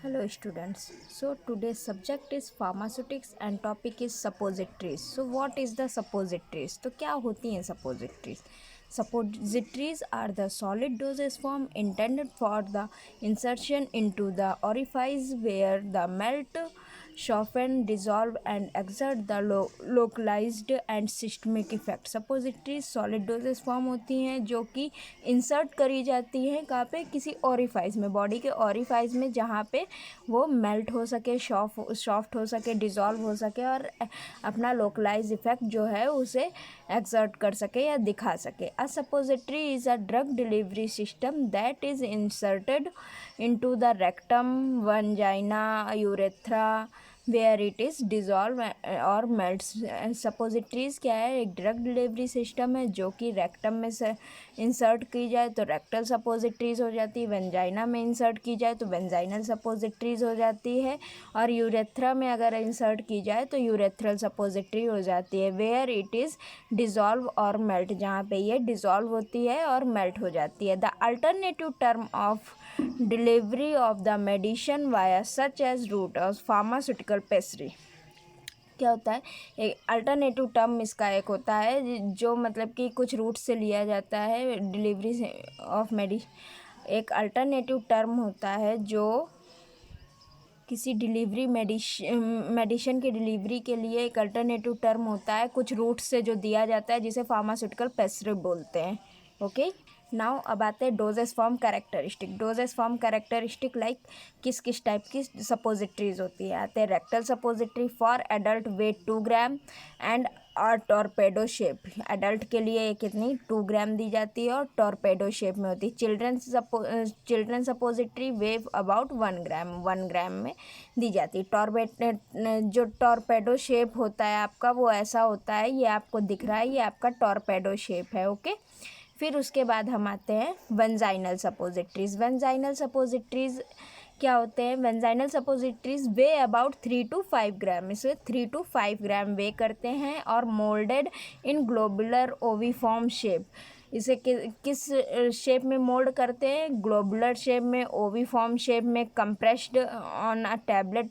Hello students. So today's subject is pharmaceutics and topic is suppositories. So what is the suppositories? तो क्या होती हैं suppositories? Suppositories are the solid dosage form intended for the insertion into the orifice where the melt, soften, dissolve and exert the localized and systemic effect. Suppositories solid dosage form होती हैं जो कि insert करी जाती हैं कहाँ पे, किसी ऑरिफाइस में, बॉडी के ऑरिफाइस में, जहाँ पे वो मेल्ट हो सके, सॉफ्ट हो सके, डिज़ोल्व हो सके और अपना लोकलाइज इफेक्ट जो है उसे एक्सर्ट कर सके या दिखा सके. A suppository is a drug delivery system that is inserted into the rectum, vagina, urethra where it is dissolve और मेल्ट्स. सपोजिटरीज़ क्या है? एक ड्रग डिलीवरी सिस्टम है जो कि रेक्टम में से इंसर्ट की जाए तो रेक्टल सपोजिटरीज़ हो जाती है, वेंजाइना में इंसर्ट की जाए तो वेंजाइनल सपोजिटरीज़ हो जाती है और यूरेथ्रा में अगर इंसर्ट की जाए तो यूरेथ्रल सपोजिटरी हो जाती है. वेयर इट इज़ डिज़ोल्व और मेल्ट, जहाँ पे ये डिज़ोल्व होती है और मेल्ट हो जाती है. The alternative term of delivery of the medicine via such as route और फार्मास्यूटिकल पेस्ट्री. क्या होता है? एक अल्टरनेटिव टर्म इसका एक होता है जो मतलब कि कुछ रूट से लिया जाता है डिलीवरी ऑफ एक अल्टरनेटिव टर्म होता है जो किसी डिलीवरी मेडिसिन की डिलीवरी के लिए एक अल्टरनेटिव टर्म होता है कुछ रूट से जो दिया जाता है, जिसे फार्मास्यूटिकल पेस्ट्री बोलते हैं. ओके, नाउ अब आते हैं dosage form characteristic. Dosage form characteristic like किस किस टाइप की सपोजिटरीज होती है. आते हैं rectal suppository for adult weight 2 gram and और टॉर्पेडो शेप. एडल्ट के लिए ये कितनी 2 ग्राम दी जाती है और टॉर्पेडो शेप में होती है. चिल्ड्रन सपोजिटरी वेव अबाउट 1 ग्राम में दी जाती है. जो टॉर्पेडो शेप होता है आपका वो ऐसा होता है, ये आपको दिख रहा है, ये आपका टॉर्पेडो शेप है. ओके, फिर उसके बाद हम आते हैं वेंजाइनल सपोजिटरीज. वेंजाइनल सपोजिटरीज क्या होते हैं? वेंजाइनल सपोजिटरीज वे अबाउट 3 to 5 ग्राम, इसे 3 to 5 ग्राम वे करते हैं और मोल्डेड इन ग्लोबुलर ओविफॉर्म शेप. इसे किस शेप में मोल्ड करते हैं? ग्लोबुलर शेप में, ओविफॉर्म शेप में, compressed on a tablet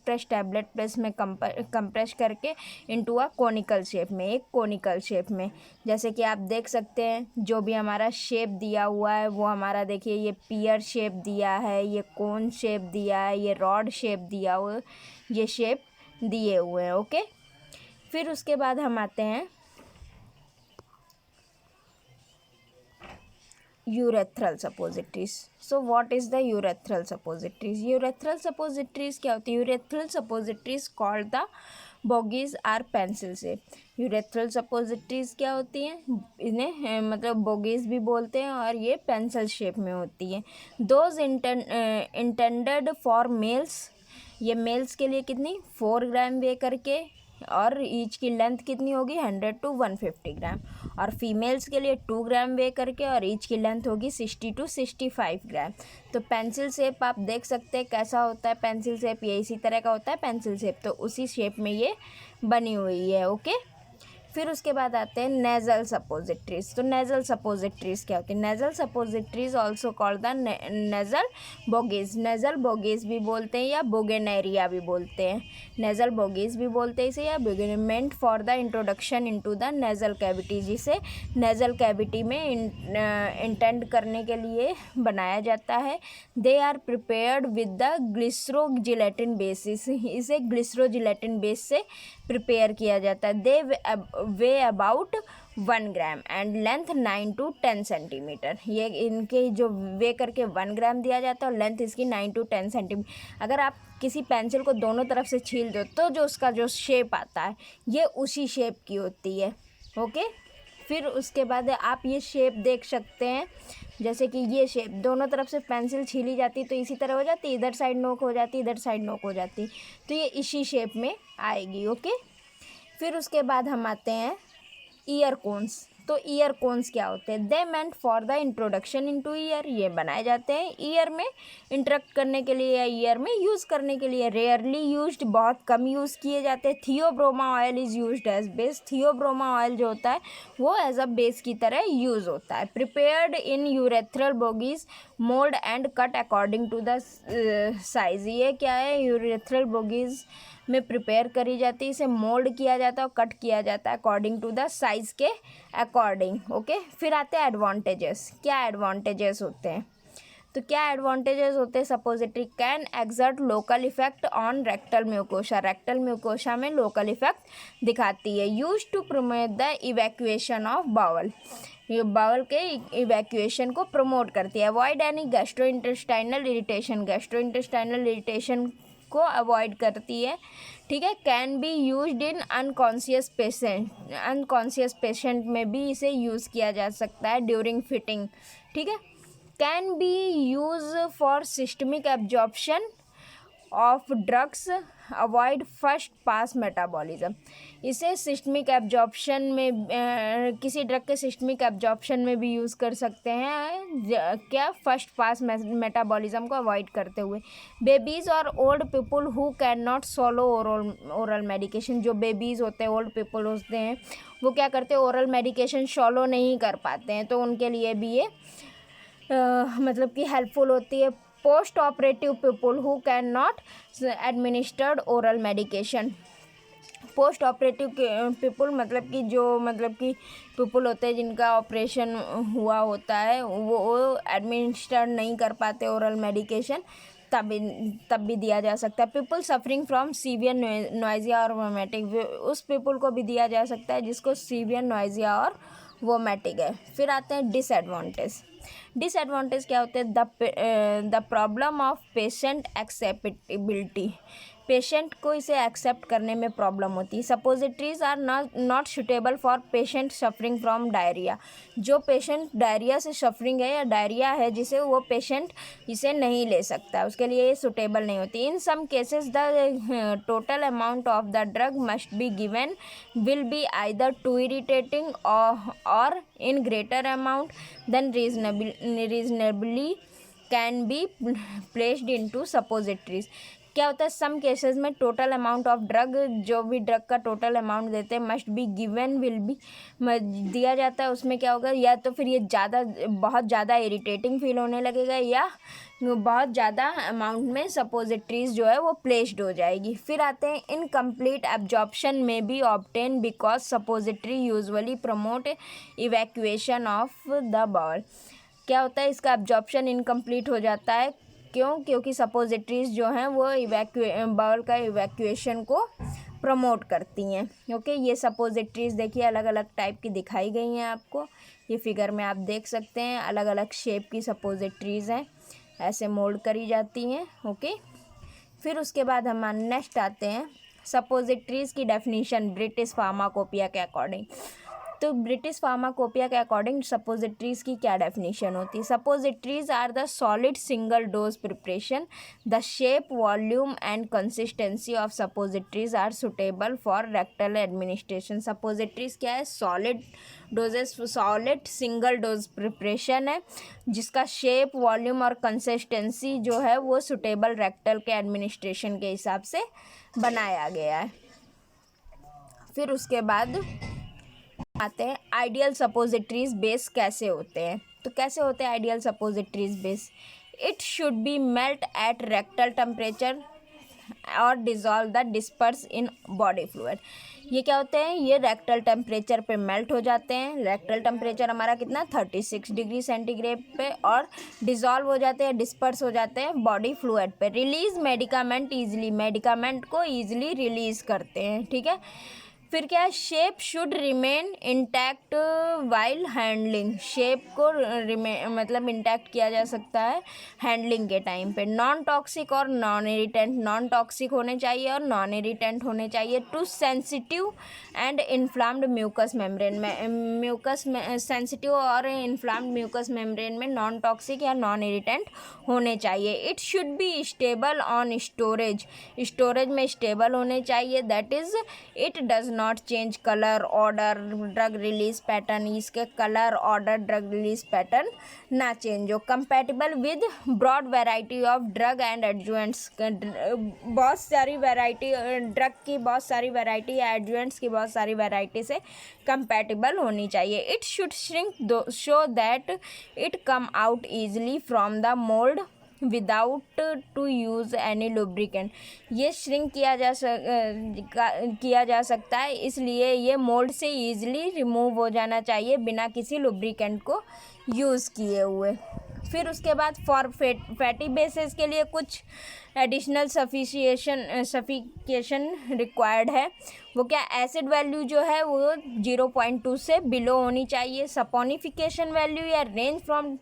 press में कंप्रेस करके इनटू अ कोनिकल शेप में, एक कोनिकल शेप में. जैसे कि आप देख सकते हैं जो भी हमारा शेप दिया हुआ है वो हमारा, देखिए ये पियर शेप दिया है, ये कोन शेप दिया है, ये रॉड शेप दिया हुआ है, ये शेप दिए हुए हैं. ओके, फिर उसके बाद हम आते हैं urethral suppositories. So what is the urethral suppositories? Urethral suppositories क्या होती है? Urethral suppositories called the bougies are pencil shape. Urethral suppositories क्या होती हैं? इन्हें मतलब बोगीज भी बोलते हैं और ये पेंसिल शेप में होती है. दोज इंटेंडेड फॉर मेल्स, ये मेल्स के लिए कितनी 4 ग्राम वे करके और ईच की लेंथ कितनी होगी 100 to 150 ग्राम. और फीमेल्स के लिए 2 ग्राम वे करके और ईच की लेंथ होगी 60 to 65 ग्राम. तो पेंसिल शेप आप देख सकते हैं कैसा होता है पेंसिल शेप, ये इसी तरह का होता है पेंसिल शेप, तो उसी शेप में ये बनी हुई है. ओके, फिर उसके बाद आते हैं नेजल सपोजिटरीज. तो नेजल सपोजिटरीज क्या होती है? Nasal suppositories also called the nasal bogies. Nasal bogies भी बोलते हैं या बोगेनेरिया भी बोलते हैं. नेजल बोगीज भी बोलते हैं इसे या बोगेनमेंट for the introduction into the nasal cavity, जिसे नेजल कैविटी में इंटेंड करने के लिए बनाया जाता है. They are prepared with the glycerogelatin basis. इसे ग्लिसरोजिलेटिन बेस से प्रिपेयर किया जाता है. They weigh about 1 gram and length 9 to 10 centimetre. ये इनके जो वे करके 1 ग्राम दिया जाता है और लेंथ इसकी 9 to 10 सेंटीमीटर. अगर आप किसी पेंसिल को दोनों तरफ से छील दो तो जो उसका जो शेप आता है ये उसी शेप की होती है. ओके, फिर उसके बाद आप ये शेप देख सकते हैं, जैसे कि ये शेप दोनों तरफ से पेंसिल छीली जाती तो इसी तरह हो जाती, इधर साइड नोक हो जाती, इधर साइड नोक हो जाती, तो ये इसी शेप में आएगी. ओके, फिर उसके बाद हम आते हैं ईयर कोन्स. तो ईयर कोन्स क्या होते हैं? They meant for the introduction into ear, ये बनाए जाते हैं ईयर में इंटरेक्ट करने के लिए या ईयर में यूज़ करने के लिए। रेयरली यूज्ड, बहुत कम यूज़ किए जाते हैं। Theobroma oil is used as base, theobroma oil जो होता है वो एज अ बेस की तरह यूज़ होता है। Prepared in urethral bougies, mould and cut according to the size. ये क्या है? यूरेथ्रल बोगीज में प्रिपेयर करी जाती है, इसे मोल्ड किया जाता है और कट किया जाता है अकॉर्डिंग टू द साइज़ के अकॉर्डिंग। ओके, फिर आते हैं एडवांटेजेस। क्या एडवांटेजेस होते हैं? तो क्या एडवांटेजेस होते हैं? Suppository can exert local effect on rectal mucosa, rectal mucosa में लोकल इफेक्ट दिखाती है। Use to promote the evacuation of bowel, ये बाउल के इवैक्यूएशन को प्रमोट करती है। Avoid any gastrointestinal irritation, gastrointestinal irritation को अवॉइड करती है। ठीक है। Can be used in unconscious patient, unconscious patient में भी इसे यूज़ किया जा सकता है ड्यूरिंग फिटिंग। ठीक है। Can B use for systemic absorption of drugs, avoid first pass metabolism, इसे सिस्टमिक एब्जॉर्प्शन में किसी ड्रग के सिस्टमिक एब्जॉर्प्शन में भी यूज़ कर सकते हैं, क्या? फर्स्ट पास मेटाबॉलिज्म को अवॉइड करते हुए। बेबीज़ और old people who can not सॉलो oral medication, जो बेबीज़ होते हैं, ओल्ड पीपल होते हैं, वो क्या करते हैं? ओरल मेडिकेशन सॉलो नहीं कर पाते हैं, तो उनके लिए भी ये मतलब कि हेल्पफुल होती है। Post operative people who can not administered oral medication, post operative people मतलब कि पीपल होते हैं जिनका ऑपरेशन हुआ होता है, वो एडमिनिस्टर्ड नहीं कर पाते ओरल मेडिकेशन, तब भी दिया जा सकता है। पीपल सफरिंग फ्रॉम सीवियर नॉइजिया और वोमेटिक, उस पीपल को भी दिया जा सकता है जिसको सीवियर नॉइजिया और वोमेटिक है। फिर आते हैं डिसएडवांटेज। डिसएडवांटेज क्या होते हैं? The problem of patient acceptability, patient को इसे एक्सेप्ट करने में प्रॉब्लम होती है। Suppositories are not suitable for patient suffering from diarrhoea, जो पेशेंट डायरिया से सफरिंग है या डायरिया है जिसे वो पेशेंट इसे नहीं ले सकता, उसके लिए ये सुटेबल नहीं होती। In some cases the total amount of the drug must be given will be either too irritating और in greater amount than reasonably can be placed into suppositories। क्या होता है? सम केसेस में टोटल अमाउंट ऑफ ड्रग, जो भी drug का total amount देते हैं, must be given will B दिया जाता है, उसमें क्या होगा? या तो फिर ये बहुत ज़्यादा इरिटेटिंग फील होने लगेगा या बहुत ज़्यादा अमाउंट में सपोजिटरीज जो है वो प्लेस्ड हो जाएगी। फिर आते हैं इनकम्प्लीट एब्जॉर्प्शन में be obtain because suppository usually promote evacuation of the bowel. क्या होता है? इसका एब्जॉर्प्शन इनकम्प्लीट हो जाता है, क्यों? क्योंकि सपोजिटरीज जो हैं वो बाउल का इवैक्यूएशन को प्रमोट करती हैं। ओके, ये सपोजिटरीज देखिए अलग अलग टाइप की दिखाई गई हैं आपको, ये फिगर में आप देख सकते हैं, अलग अलग शेप की सपोजिटरीज हैं, ऐसे मोल्ड करी जाती हैं। ओके, फिर उसके बाद हम नेक्स्ट आते हैं सपोजिटरीज की डेफिनेशन ब्रिटिश फार्माकोपिया के अकॉर्डिंग। तो ब्रिटिश फार्माकोपिया के अकॉर्डिंग सपोजिटरीज की क्या डेफिनेशन होती है? Suppositories are the solid single dose preparation, the shape, volume and consistency of suppositories are suitable for rectal administration. Suppositories क्या है? Solid dosage, solid single dose preparation है जिसका shape, volume और consistency जो है वो सुटेबल रेक्टल के administration के हिसाब से बनाया गया है। फिर उसके बाद आते हैं आइडियल सपोजिटरीज बेस कैसे होते हैं। तो कैसे होते हैं ideal suppositories base? It should be melt at rectal temperature और dissolve the disperse in body fluid. ये क्या होते हैं? ये रेक्टल टेम्परेचर पे मेल्ट हो जाते हैं, रेक्टल टेम्परेचर हमारा कितना 36 डिग्री सेंटीग्रेड पे, और डिज़ोल्व हो जाते हैं, डिस्पर्स हो जाते हैं बॉडी फ्लूइड पे। रिलीज मेडिकामेंट ईजिली, मेडिकामेंट को ईजिली रिलीज़ करते हैं। ठीक है। फिर क्या है? Shape should remain intact while handling, shape को मतलब इंटैक्ट किया जा सकता है हैंडलिंग के टाइम पे। नॉन टॉक्सिक और नॉन इरिटेंट, नॉन टॉक्सिक होने चाहिए और नॉन इरिटेंट होने चाहिए। To sensitive and inflamed mucous membrane में, म्यूकस सेंसिटिव और इन्फ्लाम्ड म्यूकस मेम्ब्रेन में नॉन टॉक्सिक या नॉन इरिटेंट होने चाहिए। It should be stable on storage, storage में स्टेबल होने चाहिए, that is it does not change colour odour drug release pattern, इसके colour odour drug release pattern ना change हो। Compatible with broad variety of drug and adjuvants, बहुत सारी variety drug की, बहुत सारी वैरायटी, एडजुएंट्स की बहुत सारी वैरायटी से कंपैटिबल होनी चाहिए। It should shrink so that it come out easily from the mould without to use any lubricant, ये श्रिंक किया जा सकता है, इसलिए ये मोल्ड से ईजिली रिमूव हो जाना चाहिए बिना किसी लुब्रिकेंट को यूज़ किए हुए। फिर उसके बाद फॉर फैटी बेसिस के लिए कुछ एडिशनल सफिकेशन रिक्वायर्ड है। वो क्या, एसिड वैल्यू जो है वो 0.2 से बिलो होनी चाहिए। सपोनिफिकेशन वैल्यू या रेंज फ्रॉम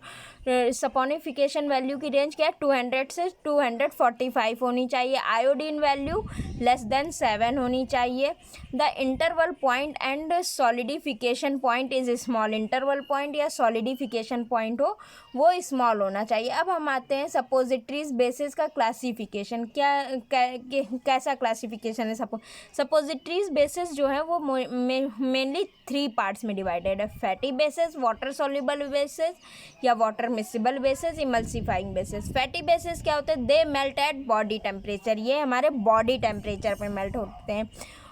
सपोनिफिकेशन वैल्यू की रेंज क्या है, 200 से 245 होनी चाहिए। आयोडीन वैल्यू लेस देन 7 होनी चाहिए। The interval point and solidification point is small, interval point या सॉलिडिफिकेशन पॉइंट हो वो स्मॉल होना चाहिए। अब हम आते हैं सपोजिटरीज बेसिस का क्लासिफिकेशन, कैसा क्लासिफिकेशन है। सपोजिटरीज बेसिस जो है वो मेनली 3 पार्ट्स में डिवाइडेड है। Fatty basis, water soluble basis या water miscible basis, emulsifying basis. Fatty basis क्या होते हैं, they melt at body temperature, ये हमारे बॉडी टेम्परेचर पे मेल्ट होते हैं।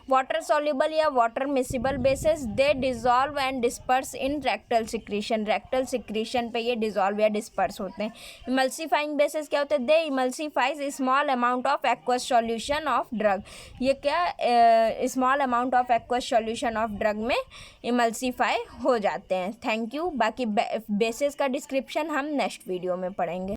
वाटर सॉल्युबल या water miscible basis, they dissolve and disperse in rectal secretion, rectal secretion पे ये डिजॉल्व या डिस्पर्स होते हैं। इमल्सिफाइंग बेसिस क्या होते हैं, they emulsifies small amount of aqueous solution of drug, ये क्या small amount of aqueous solution of drug में इमल्सिफाई हो जाते हैं। Thank you. बाकी बेसिस का डिस्क्रिप्शन हम नेक्स्ट वीडियो में पढ़ेंगे।